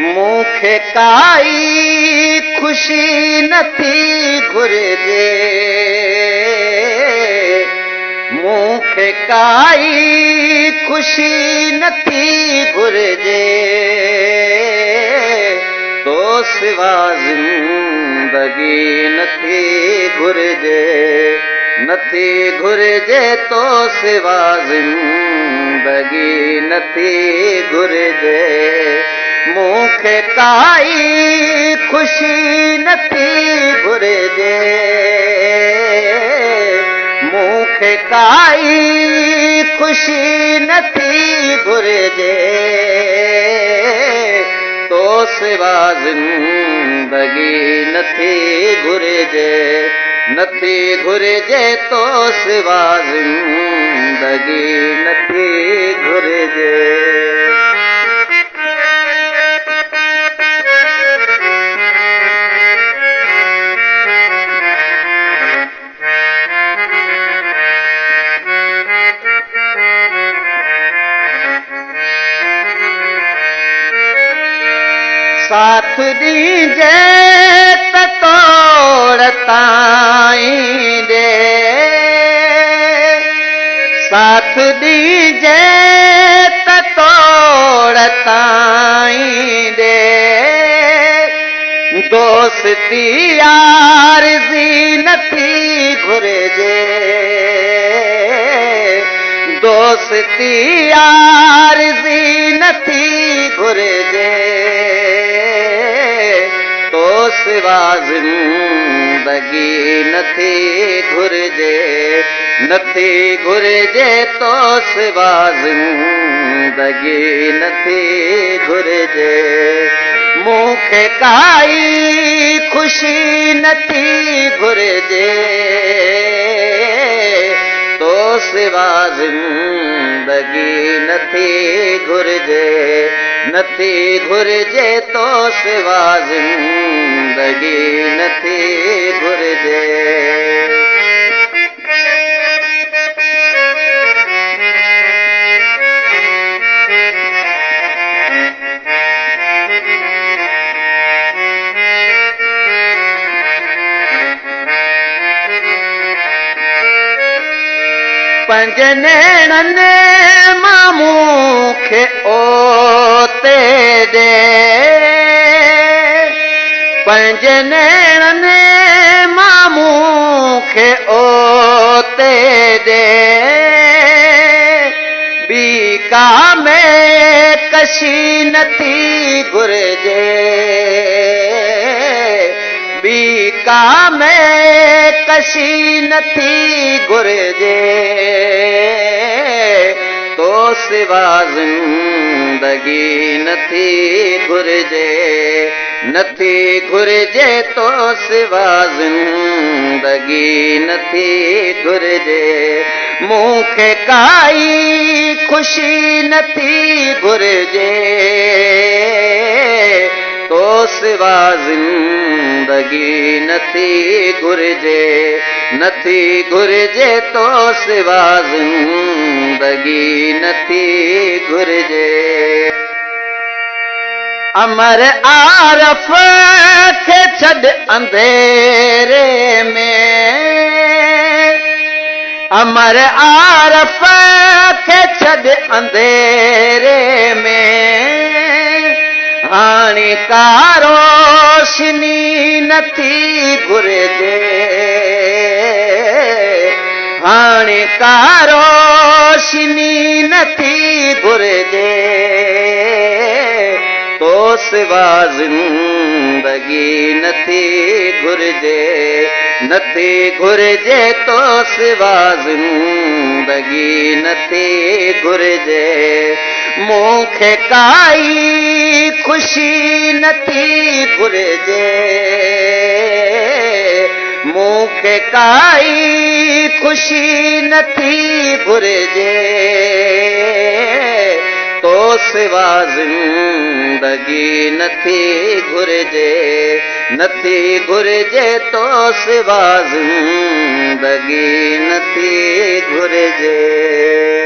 मूंखे काई खुशी नथी घुरिजे, मूंखे काई खुशी नथी घुरिजे, तो सिवा ज़िंदगी नथी घुरिजे, नथी घुरिजे तो सिवा ज़िंदगी नथी घुरिजे। मूंखे काई खुशी नथी घुरिजे, मूंखे काई खुशी नथी घुरिजे, तो सिवा ज़िंदगी नथी घुरिजे, नथी घुरिजे तो सिवा ज़िंदगी नथी घुरिजे। साथ दीजे त तोड़ ताईं दे, साथ दीजे त तोड़ ताईं दे, दोस्ती यारज़ी नथी घुरिजे, दोस्ती यारज़ी नथी घुरिजे, तो सिवा ज़िंदगी नथी घुरिजे, नथी घुरिजे तो सिवा ज़िंदगी नथी घुरिजे। मूंखे काई खुशी नथी घुरिजे, तो सिवा ज़िंदगी नथी घुरिजे, नथी घुरिजे तो सिवा ज़िंदगी नथी घुरिजे। पंज नैणनि मां मूंखे ओते दे, पंज नैणनि मां मूंखे ओते दे, ॿी का में कशी नथी घुरिजे, ॿी का में कशी नथी घुरिजे, तो सिवा ज़िंदगी नथी घुरिजे, नथी घुरिजे तो सिवा ज़िंदगी नथी घुरिजे। मूंखे काई खुशी नथी घुरिजे, तो सिवा ज़िंदगी नथी घुरिजे, नथी घुरिजे तो सिवा ज़िंदगी नथी घुरिजे। अमर आरफ़ खे छॾ अंधेरे में, अमर आरफ़ खे छॾ अंधेरे में, हाणे का रोशनी नथी घुरिजे, हाणे का रोशनी नथी घुरिजे, तो सिवा ज़िंदगी नथी घुरिजे, नथी घुरिजे तो सिवा ज़िंदगी नथी घुरिजे। मूंखे काई खुशी नथी घुरिजे, मूंखे काई खुशी नथी घुरिजे, तो सिवा ज़िंदगी नथी घुरिजे, नथी घुरिजे तो सिवा ज़िंदगी नथी घुरिजे।